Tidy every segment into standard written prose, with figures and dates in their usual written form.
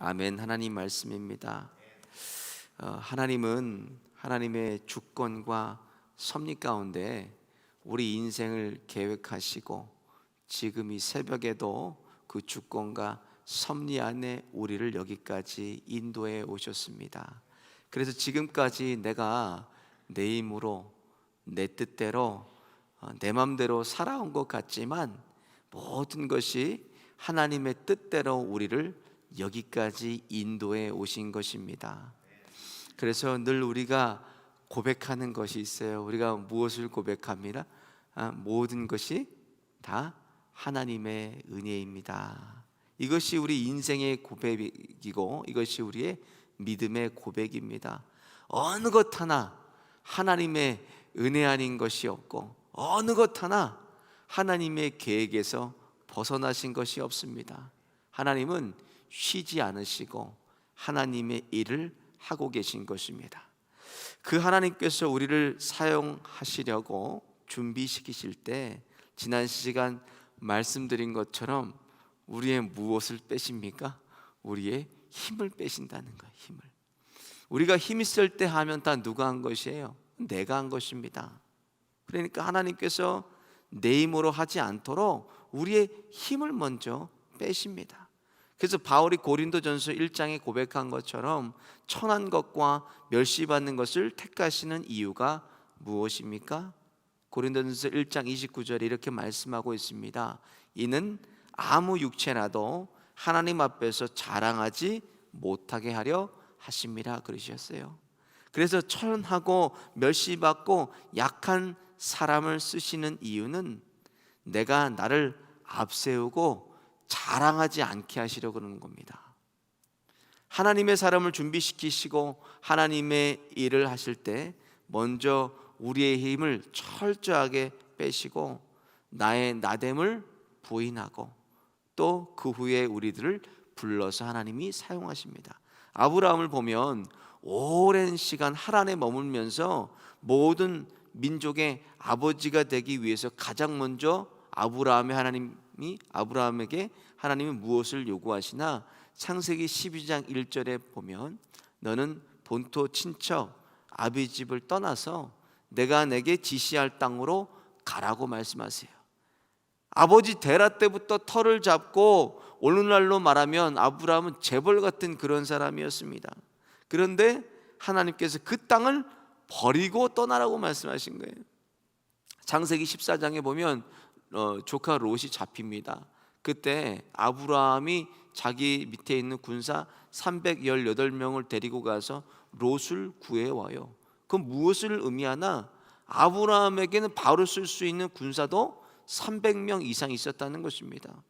아멘. 하나님 말씀입니다. 하나님은 하나님의 주권과 섭리 가운데 우리 인생을 계획하시고 지금 이 새벽에도 그 주권과 섭리 안에 우리를 여기까지 인도해 오셨습니다. 그래서 지금까지 내가 내 힘으로 내 뜻대로 내 맘대로 살아온 것 같지만 모든 것이 하나님의 뜻대로 우리를 여기까지 인도해 오신 것입니다. 그래서 늘 우리가 고백하는 것이 있어요. 우리가 무엇을 고백합니다? 모든 것이 다 하나님의 은혜입니다. 이것이 우리 인생의 고백이고 이것이 우리의 믿음의 고백입니다. 어느 것 하나 하나님의 은혜 아닌 것이 없고 어느 것 하나 하나님의 계획에서 벗어나신 것이 없습니다. 하나님은 쉬지 않으시고 하나님의 일을 하고 계신 것입니다. 그 하나님께서 우리를 사용하시려고 준비시키실 때 지난 시간 말씀드린 것처럼 우리의 무엇을 빼십니까? 우리의 힘을 빼신다는 거예요. 힘을. 우리가 힘 있을 때 하면 다 누가 한 것이에요? 내가 한 것입니다. 그러니까 하나님께서 내 힘으로 하지 않도록 우리의 힘을 먼저 빼십니다. 그래서 바울이 고린도전서 1장에 고백한 것처럼 천한 것과 멸시받는 것을 택하시는 이유가 무엇입니까? 고린도전서 1장 29절에 이렇게 말씀하고 있습니다. 이는 아무 육체라도 하나님 앞에서 자랑하지 못하게 하려 하심이라 그러셨어요. 그래서 천하고 멸시받고 약한 사람을 쓰시는 이유는 내가 나를 앞세우고 자랑하지 않게 하시려고 그러는 겁니다. 하나님의 사람을 준비시키시고 하나님의 일을 하실 때 먼저 우리의 힘을 철저하게 빼시고 나의 나됨을 부인하고 또 그 후에 우리들을 불러서 하나님이 사용하십니다. 아브라함을 보면 오랜 시간 하란에 머물면서 모든 민족의 아버지가 되기 위해서 가장 먼저 아브라함에게 하나님이 무엇을 요구하시나? 창세기 12장 1절에 보면 너는 본토 친척 아비 집을 떠나서 내가 내게 지시할 땅으로 가라고 말씀하세요. 아버지 데라 때부터 터를 잡고 오늘날로 말하면 아브라함은 재벌 같은 그런 사람이었습니다. 그런데 하나님께서 그 땅을 버리고 떠나라고 말씀하신 거예요. 창세기 14장에 보면 조카 롯이 잡힙니다. 그때 아브라함이 자기 밑에 있는 군사 318명을 데리고 가서 롯을 구해와요. 그럼 무엇을 의미하나? 아브라함에게는 바로 쓸 수 있는 군사도 300명 이상 있었다는 것입니다.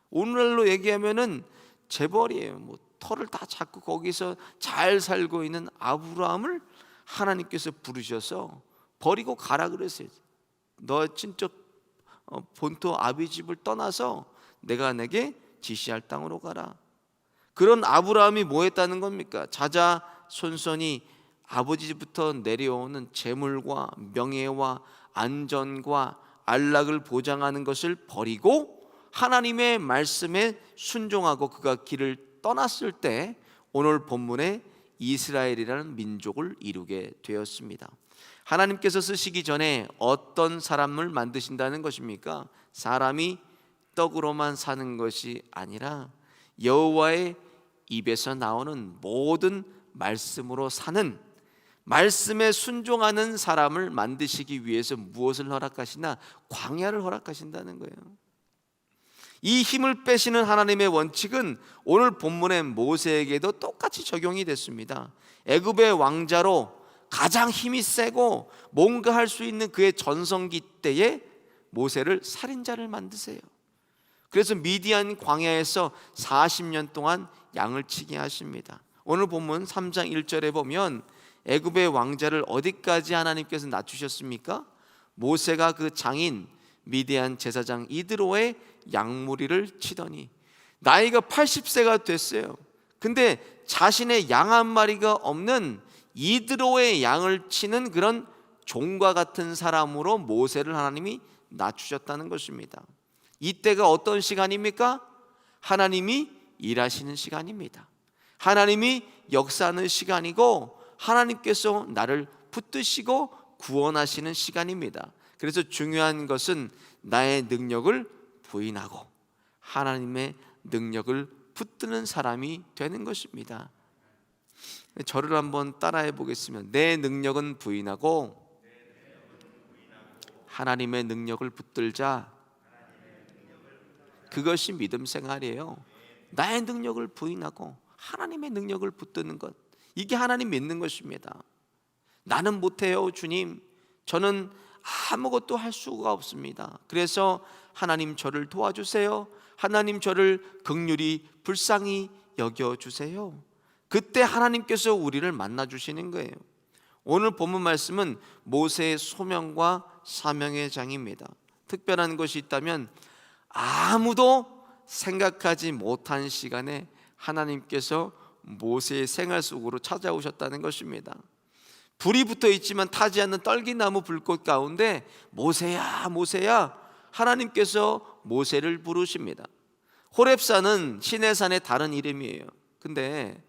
오늘날로 얘기하면은 재벌이에요. 터를 다 잡고 거기서 잘 살고 있는 아브라함을 하나님께서 부르셔서 버리고 가라 그랬어요. 너 친척 본토 아비 집을 떠나서 내가 내게 지시할 땅으로 가라. 그런 아브라함이 뭐 했다는 겁니까? 자자손손이 아버지 집부터 내려오는 재물과 명예와 안전과 안락을 보장하는 것을 버리고 하나님의 말씀에 순종하고 그가 길을 떠났을 때 오늘 본문에 이스라엘이라는 민족을 이루게 되었습니다. 하나님께서 쓰시기 전에 어떤 사람을 만드신다는 것입니까? 사람이 떡으로만 사는 것이 아니라 여호와의 입에서 나오는 모든 말씀으로 사는, 말씀에 순종하는 사람을 만드시기 위해서 무엇을 허락하시나? 광야를 허락하신다는 거예요. 이 힘을 빼시는 하나님의 원칙은 오늘 본문의 모세에게도 똑같이 적용이 됐습니다. 애굽의 왕자로 가장 힘이 세고 뭔가 할 수 있는 그의 전성기 때에 모세를 살인자를 만드세요. 그래서 미디안 광야에서 40년 동안 양을 치게 하십니다. 오늘 본문 3장 1절에 보면 애굽의 왕자를 어디까지 하나님께서 낮추셨습니까? 모세가 그 장인 미디안 제사장 이드로의 양무리를 치더니 나이가 80세가 됐어요. 근데 자신의 양 한 마리가 없는 이드로의 양을 치는 그런 종과 같은 사람으로 모세를 하나님이 낮추셨다는 것입니다. 이때가 어떤 시간입니까? 하나님이 일하시는 시간입니다. 하나님이 역사하는 시간이고 하나님께서 나를 붙드시고 구원하시는 시간입니다. 그래서 중요한 것은 나의 능력을 부인하고 하나님의 능력을 붙드는 사람이 되는 것입니다. 저를 한번 따라해 보겠습니다. 내 능력은 부인하고 하나님의 능력을 붙들자. 그것이 믿음 생활이에요. 나의 능력을 부인하고 하나님의 능력을 붙드는 것, 이게 하나님 믿는 것입니다. 나는 못해요 주님, 저는 아무것도 할 수가 없습니다. 그래서 하나님 저를 도와주세요. 하나님 저를 긍휼히 불쌍히 여겨주세요. 그때 하나님께서 우리를 만나주시는 거예요. 오늘 본문 말씀은 모세의 소명과 사명의 장입니다. 특별한 것이 있다면 아무도 생각하지 못한 시간에 하나님께서 모세의 생활 속으로 찾아오셨다는 것입니다. 불이 붙어 있지만 타지 않는 떨기나무 불꽃 가운데 모세야 모세야, 하나님께서 모세를 부르십니다. 호렙산은 시내산의 다른 이름이에요. 근데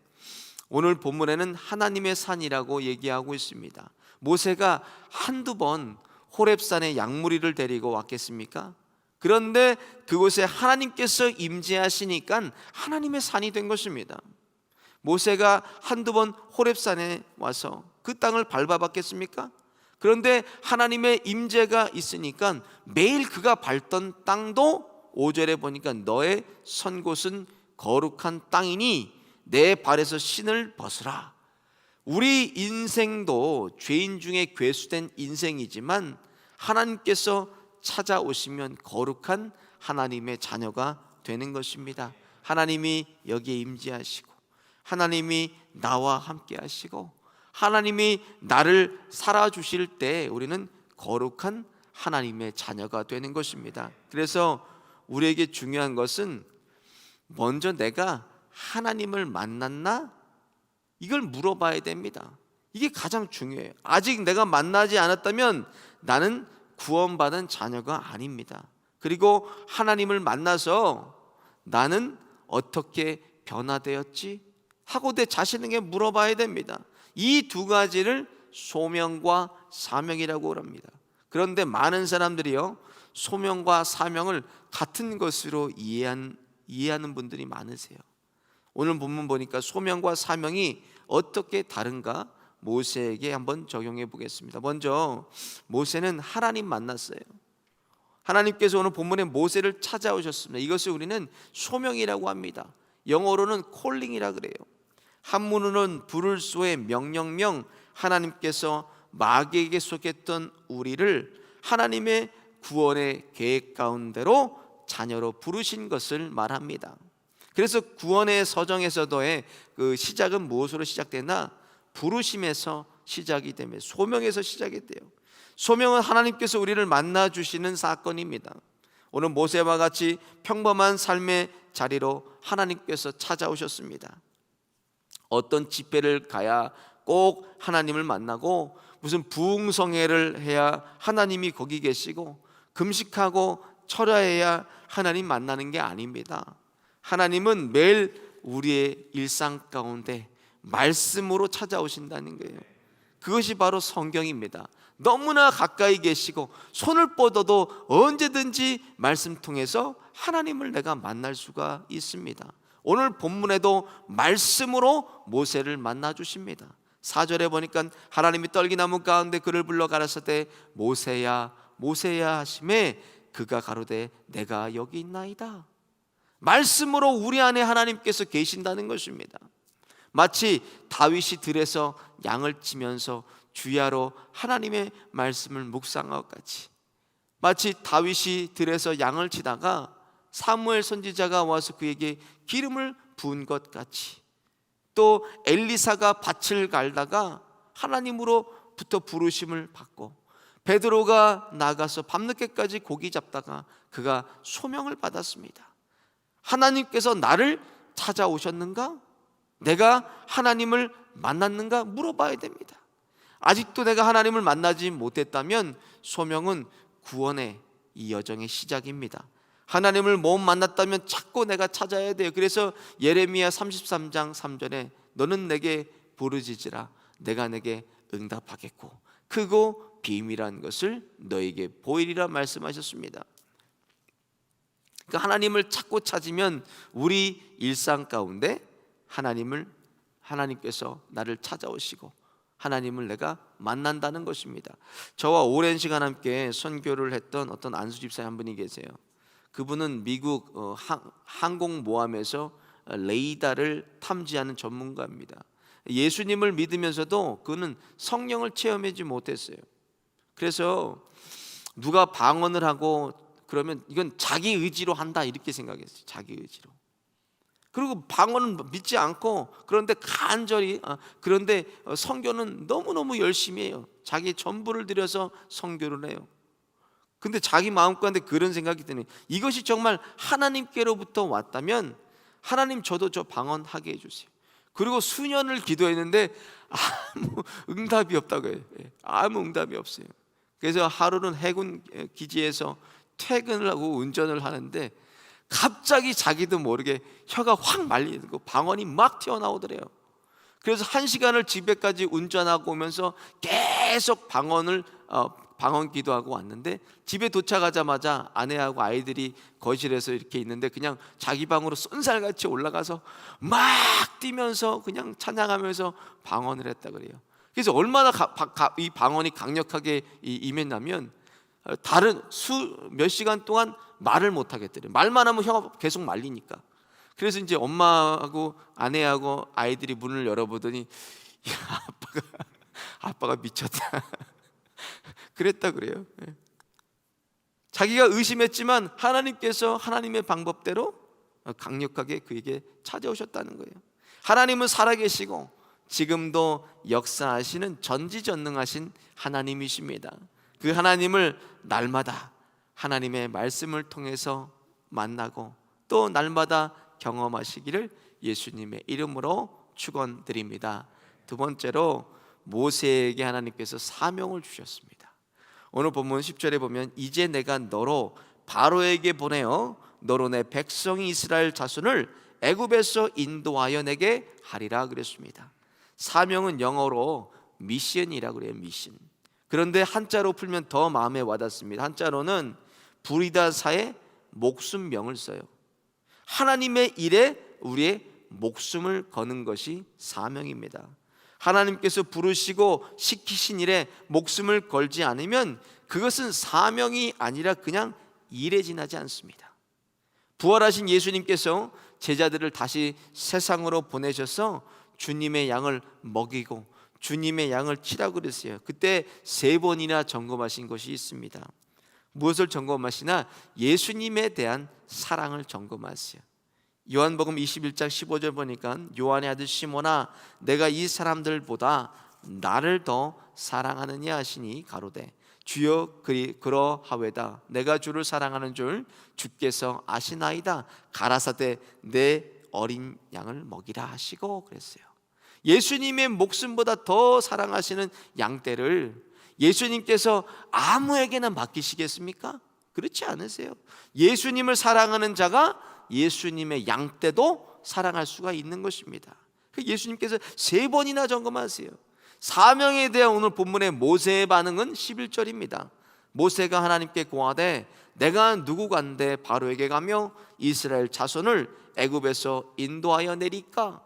오늘 본문에는 하나님의 산이라고 얘기하고 있습니다. 모세가 한두 번 호렙산에 양무리를 데리고 왔겠습니까? 그런데 그곳에 하나님께서 임재하시니까 하나님의 산이 된 것입니다. 모세가 한두 번 호렙산에 와서 그 땅을 밟아봤겠습니까? 그런데 하나님의 임재가 있으니까 매일 그가 밟던 땅도 5절에 보니까 너의 선 곳은 거룩한 땅이니 내 발에서 신을 벗으라. 우리 인생도 죄인 중에 괴수된 인생이지만 하나님께서 찾아오시면 거룩한 하나님의 자녀가 되는 것입니다. 하나님이 여기에 임재하시고 하나님이 나와 함께 하시고 하나님이 나를 살아주실 때 우리는 거룩한 하나님의 자녀가 되는 것입니다. 그래서 우리에게 중요한 것은 먼저 내가 하나님을 만났나? 이걸 물어봐야 됩니다. 이게 가장 중요해요. 아직 내가 만나지 않았다면 나는 구원받은 자녀가 아닙니다. 그리고 하나님을 만나서 나는 어떻게 변화되었지? 하고 내 자신에게 물어봐야 됩니다. 이 두 가지를 소명과 사명이라고 합니다. 그런데 많은 사람들이요, 소명과 사명을 같은 것으로 이해하는 분들이 많으세요. 오늘 본문 보니까 소명과 사명이 어떻게 다른가 모세에게 한번 적용해 보겠습니다. 먼저 모세는 하나님 만났어요. 하나님께서 오늘 본문에 모세를 찾아오셨습니다. 이것을 우리는 소명이라고 합니다. 영어로는 콜링이라 그래요. 한문으로는 부를소의 명령명, 하나님께서 마귀에게 속했던 우리를 하나님의 구원의 계획 가운데로 자녀로 부르신 것을 말합니다. 그래서 구원의 서정에서도의 그 시작은 무엇으로 시작되나? 부르심에서 시작이 되며 소명에서 시작이 돼요. 소명은 하나님께서 우리를 만나 주시는 사건입니다. 오늘 모세와 같이 평범한 삶의 자리로 하나님께서 찾아오셨습니다. 어떤 집회를 가야 꼭 하나님을 만나고 무슨 부흥성회를 해야 하나님이 거기 계시고 금식하고 철야해야 하나님 만나는 게 아닙니다. 하나님은 매일 우리의 일상 가운데 말씀으로 찾아오신다는 거예요. 그것이 바로 성경입니다. 너무나 가까이 계시고 손을 뻗어도 언제든지 말씀 통해서 하나님을 내가 만날 수가 있습니다. 오늘 본문에도 말씀으로 모세를 만나 주십니다. 4절에 보니까 하나님이 떨기나무 가운데 그를 불러 가라사대 모세야 모세야 하심에 그가 가로되 내가 여기 있나이다. 말씀으로 우리 안에 하나님께서 계신다는 것입니다. 마치 다윗이 들에서 양을 치면서 주야로 하나님의 말씀을 묵상한 것 같이, 마치 다윗이 들에서 양을 치다가 사무엘 선지자가 와서 그에게 기름을 부은 것 같이, 또 엘리사가 밭을 갈다가 하나님으로부터 부르심을 받고 베드로가 나가서 밤늦게까지 고기 잡다가 그가 소명을 받았습니다. 하나님께서 나를 찾아오셨는가? 내가 하나님을 만났는가? 물어봐야 됩니다. 아직도 내가 하나님을 만나지 못했다면 소명은 구원의 이 여정의 시작입니다. 하나님을 못 만났다면 자꾸 내가 찾아야 돼요. 그래서 예레미야 33장 3절에 너는 내게 부르짖으라 내가 내게 응답하겠고 크고 비밀한 것을 너에게 보이리라 말씀하셨습니다. 그러니까 하나님을 찾고 찾으면 우리 일상 가운데 하나님께서 나를 찾아오시고 하나님을 내가 만난다는 것입니다. 저와 오랜 시간 함께 선교를 했던 어떤 안수 집사 한 분이 계세요. 그분은 미국 항공모함에서 레이더를 탐지하는 전문가입니다. 예수님을 믿으면서도 그는 성령을 체험하지 못했어요. 그래서 누가 방언을 하고 그러면 이건 자기 의지로 한다 이렇게 생각했어요. 자기 의지로. 그리고 방언은 믿지 않고 그런데 간절히 그런데 선교는 너무너무 열심히 해요. 자기 전부를 들여서 선교를 해요. 근데 자기 마음 가운데 그런 생각이 드네. 이것이 정말 하나님께로부터 왔다면 하나님 저도 저 방언하게 해주세요. 그리고 수년을 기도했는데 아무 응답이 없다고 해요. 아무 응답이 없어요. 그래서 하루는 해군 기지에서 퇴근을 하고 운전을 하는데 갑자기 자기도 모르게 혀가 확 말리고 방언이 막 튀어나오더래요. 그래서 1시간을 집에까지 운전하고 오면서 계속 방언 기도하고 왔는데 집에 도착하자마자 아내하고 아이들이 거실에서 이렇게 있는데 그냥 자기 방으로 쏜살같이 올라가서 막 뛰면서 그냥 찬양하면서 방언을 했다 그래요. 그래서 얼마나 이 방언이 강력하게 임했냐면 다른 몇 시간 동안 말을 못 하겠더래요. 말만 하면 혀가 계속 말리니까. 그래서 이제 엄마하고 아내하고 아이들이 문을 열어보더니 야, 아빠가 미쳤다 그랬다 그래요. 자기가 의심했지만 하나님께서 하나님의 방법대로 강력하게 그에게 찾아오셨다는 거예요. 하나님은 살아계시고 지금도 역사하시는 전지전능하신 하나님이십니다. 그 하나님을 날마다 하나님의 말씀을 통해서 만나고 또 날마다 경험하시기를 예수님의 이름으로 축원드립니다. 두 번째로 모세에게 하나님께서 사명을 주셨습니다. 오늘 본문 10절에 보면 이제 내가 너로 바로에게 보내어 너로 내 백성이 이스라엘 자손을 애굽에서 인도하여 내게 하리라 그랬습니다. 사명은 영어로 미션이라고 그래요. 미션. 그런데 한자로 풀면 더 마음에 와닿습니다. 한자로는 부리다사의 목숨명을 써요. 하나님의 일에 우리의 목숨을 거는 것이 사명입니다. 하나님께서 부르시고 시키신 일에 목숨을 걸지 않으면 그것은 사명이 아니라 그냥 일에 지나지 않습니다. 부활하신 예수님께서 제자들을 다시 세상으로 보내셔서 주님의 양을 먹이고 주님의 양을 치라고 그랬어요. 그때 3번이나 점검하신 것이 있습니다. 무엇을 점검하시나? 예수님에 대한 사랑을 점검하세요. 요한복음 21장 15절 보니까 요한의 아들 시몬아 내가 이 사람들보다 나를 더 사랑하느냐 하시니 가로되 주여 그러하외다 내가 주를 사랑하는 줄 주께서 아시나이다 가라사대 내 어린 양을 먹이라 하시고 그랬어요. 예수님의 목숨보다 더 사랑하시는 양떼를 예수님께서 아무에게나 맡기시겠습니까? 그렇지 않으세요. 예수님을 사랑하는 자가 예수님의 양떼도 사랑할 수가 있는 것입니다. 예수님께서 3번이나 점검하세요. 사명에 대한 오늘 본문의 모세의 반응은 11절입니다. 모세가 하나님께 고하되 내가 누구간데 바로에게 가며 이스라엘 자손을 애굽에서 인도하여 내리까?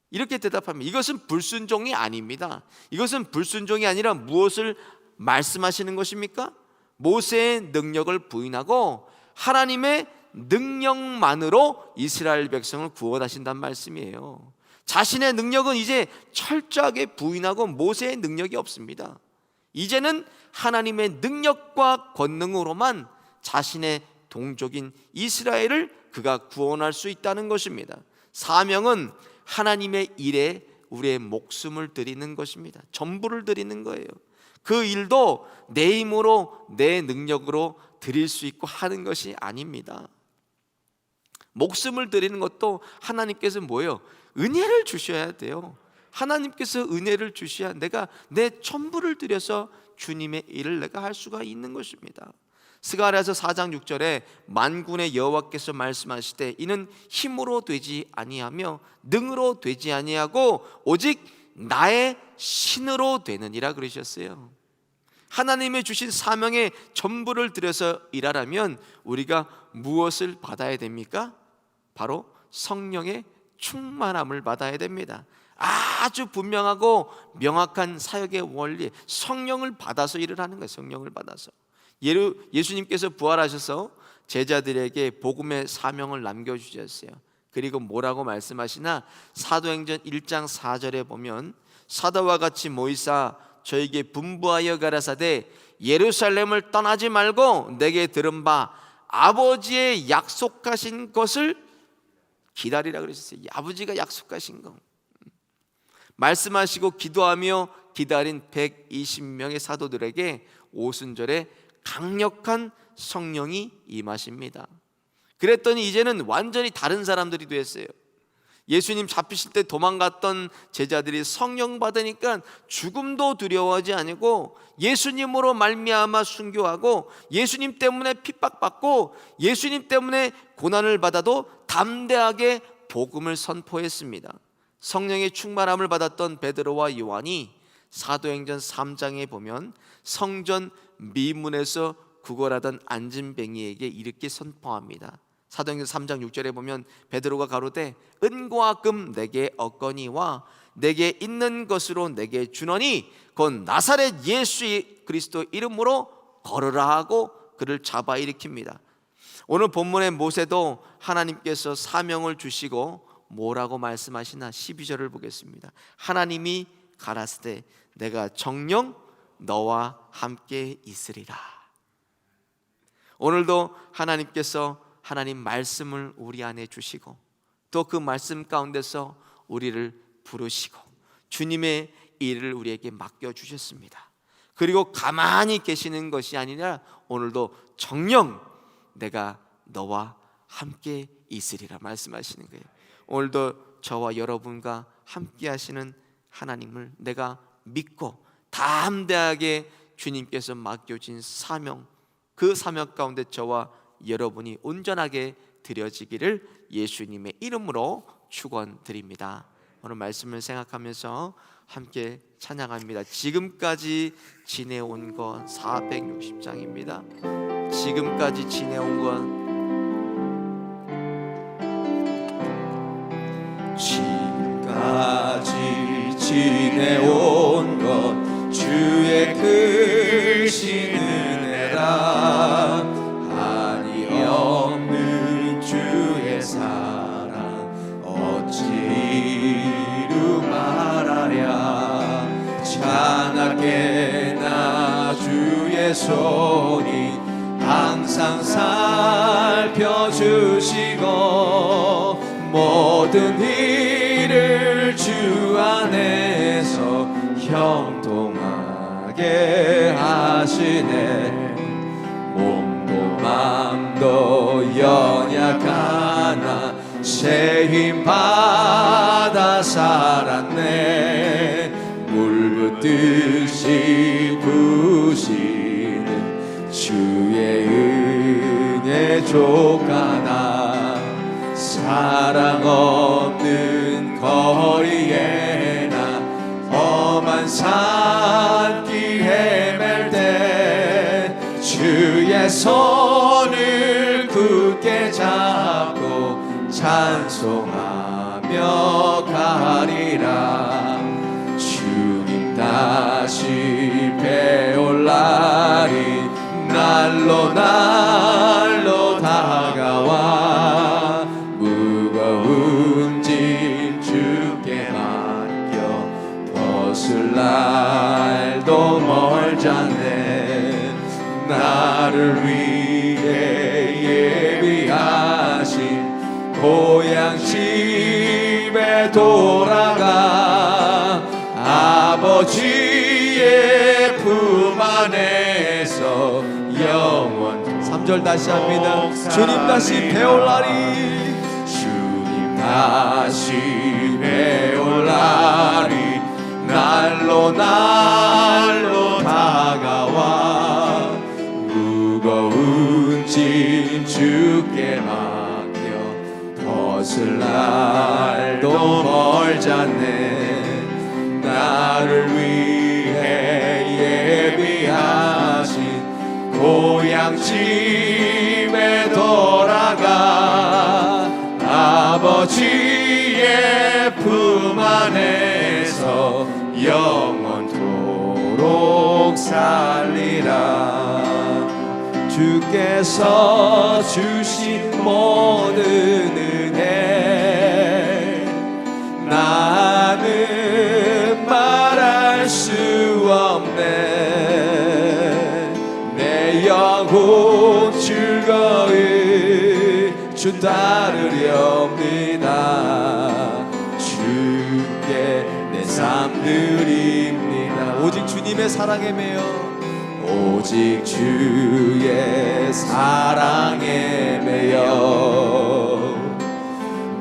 이렇게 대답합니다. 이것은 불순종이 아닙니다. 이것은 불순종이 아니라 무엇을 말씀하시는 것입니까? 모세의 능력을 부인하고 하나님의 능력만으로 이스라엘 백성을 구원하신다는 말씀이에요. 자신의 능력은 이제 철저하게 부인하고 모세의 능력이 없습니다. 이제는 하나님의 능력과 권능으로만 자신의 동족인 이스라엘을 그가 구원할 수 있다는 것입니다. 사명은 하나님의 일에 우리의 목숨을 드리는 것입니다. 전부를 드리는 거예요. 그 일도 내 힘으로 내 능력으로 드릴 수 있고 하는 것이 아닙니다. 목숨을 드리는 것도 하나님께서 뭐예요? 은혜를 주셔야 돼요. 하나님께서 은혜를 주셔야 내가 내 전부를 드려서 주님의 일을 내가 할 수가 있는 것입니다. 스가랴서 4장 6절에 만군의 여호와께서 말씀하시되 이는 힘으로 되지 아니하며 능으로 되지 아니하고 오직 나의 신으로 되느니라 그러셨어요. 하나님의 주신 사명의 전부를 들여서 일하려면 우리가 무엇을 받아야 됩니까? 바로 성령의 충만함을 받아야 됩니다. 아주 분명하고 명확한 사역의 원리, 성령을 받아서 일을 하는 거예요. 성령을 받아서. 예수님께서 부활하셔서 제자들에게 복음의 사명을 남겨주셨어요. 그리고 뭐라고 말씀하시나? 사도행전 1장 4절에 보면 사도와 같이 모이사 저에게 분부하여 가라사대 예루살렘을 떠나지 말고 내게 들은 바 아버지의 약속하신 것을 기다리라 그러셨어요. 아버지가 약속하신 거 말씀하시고 기도하며 기다린 120명의 사도들에게 오순절에 강력한 성령이 임하십니다. 그랬더니 이제는 완전히 다른 사람들이 됐어요. 예수님 잡히실 때 도망갔던 제자들이 성령 받으니까 죽음도 두려워하지 아니고 예수님으로 말미암아 순교하고 예수님 때문에 핍박받고 예수님 때문에 고난을 받아도 담대하게 복음을 선포했습니다. 성령의 충만함을 받았던 베드로와 요한이 사도행전 3장에 보면 성전 미문에서 구걸하던 안진뱅이에게 이렇게 선포합니다. 사도행전 3장 6절에 보면 베드로가 가로되 은과 금 내게 얻거니와 내게 있는 것으로 내게 주노니 곧 나사렛 예수 그리스도 이름으로 걸으라 하고 그를 잡아 일으킵니다. 오늘 본문의 모세도 하나님께서 사명을 주시고 뭐라고 말씀하시나? 12절을 보겠습니다. 하나님이 가라사대 내가 정녕 너와 함께 있으리라. 오늘도 하나님께서 하나님 말씀을 우리 안에 주시고 또 그 말씀 가운데서 우리를 부르시고 주님의 일을 우리에게 맡겨주셨습니다. 그리고 가만히 계시는 것이 아니라 오늘도 정녕 내가 너와 함께 있으리라 말씀하시는 거예요. 오늘도 저와 여러분과 함께 하시는 하나님을 내가 믿고 담대하게 주님께서 맡겨진 사명, 그 사명 가운데 저와 여러분이 온전하게 드려지기를 예수님의 이름으로 축원드립니다. 오늘 말씀을 생각하면서 함께 찬양합니다. 지금까지 지내온 것 460장입니다. 지금까지 지내온 것 지금까지 지내온 것 주의 크신 은혜라 한이 없는 주의 사랑 어찌 이루 말하랴 찬하게나 주의 손이 항상 살펴주시고 모든 일을 주 안에서 형통하게 하시네 몸도 맘도 연약하나 새 힘 받아 살았네 물붓듯이 부시는 주의 은혜 족하나 사랑 없는 거리에나 험한 산길 헤맬 때 주의 손을 굳게 잡고 찬송하며 가리라 주님 다시 배올 날이 날로 다가와 무거운 짐 주께 맡겨 벗을 날도 멀잖네 나를 위해 예비하신 고향 집에 돌아가 아버지의 품 안에서 영원 3절 다시 합니다. 주님 다시 배올 날이 주님 다시 배올 날이 날로 다가와 무거운 살잖네. 나를 위해 예비하신 고향 집에 돌아가 아버지의 품 안에서 영원토록 살리라. 주께서 주신 모든 은혜 나는 말할 수 없네. 내 영혼 즐거이 주 따르렵니다. 주께 내 삶 드립니다. 오직 주님의 사랑에 매여 오직 주의 사랑에 매여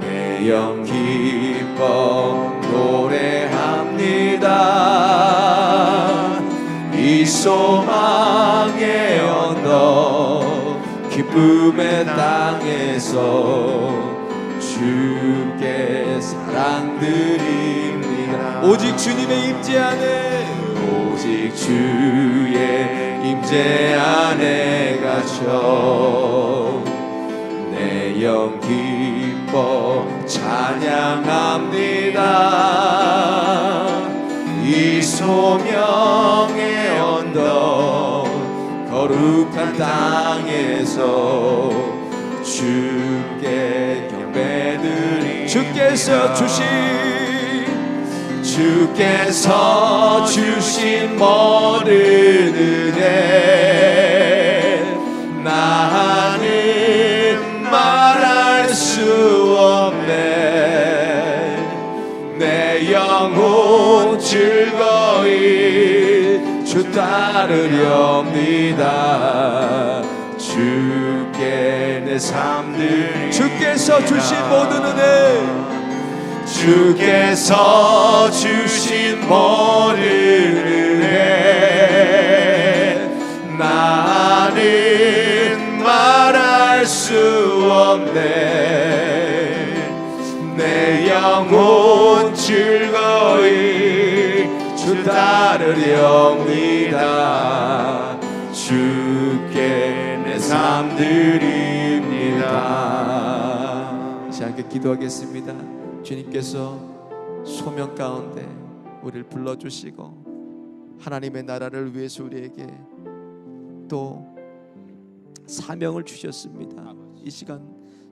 내 영 기뻐 노래합니다. 이 소망의 언덕 기쁨의 땅에서 주께 사랑 드립니다. 오직 주님의 임재 안에 오직 주의 임재 안에 갇혀 내 영 기뻐 찬양합니다. 이 소명의 언덕 거룩한 땅에서 주께 경배드리 주께서 주신 모든 은혜 나는 말할 수 없네. 내 영혼 즐거이 주 따르렵니다. 주께 내 삶 드립니다. 주께서 주신 모든 은혜 주께서 주신 모든 은혜 나는 말할 수 없네. 내 영혼 즐거이 주 따르렵니다. 주께 내 삶 드립니다. 이제 함께 기도하겠습니다. 주님께서 소명 가운데 우리를 불러주시고 하나님의 나라를 위해서 우리에게 또 사명을 주셨습니다. 이 시간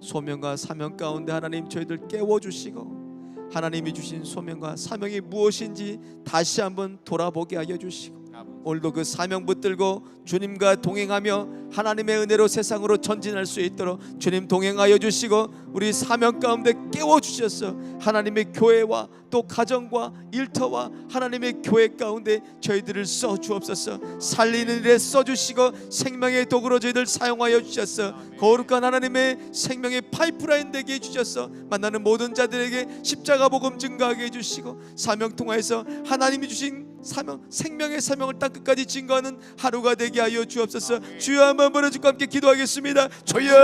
소명과 사명 가운데 하나님 저희들 깨워주시고 하나님이 주신 소명과 사명이 무엇인지 다시 한번 돌아보게 하여 주시고 오늘도 그 사명 붙들고 주님과 동행하며 하나님의 은혜로 세상으로 전진할 수 있도록 주님 동행하여 주시고 우리 사명 가운데 깨워주셔서 하나님의 교회와 또 가정과 일터와 하나님의 교회 가운데 저희들을 써주옵소서. 살리는 일에 써주시고 생명의 도구로 저희들 사용하여 주셔서 거룩한 하나님의 생명의 파이프라인 되게 해주셔서 만나는 모든 자들에게 십자가 복음 증거하게 해주시고 사명 통하여서 하나님이 주신 사명, 생명의 사명을 땅끝까지 증거하는 하루가 되게 하여 주옵소서. 주여 한번 부르짖고 함께 기도하겠습니다. 주여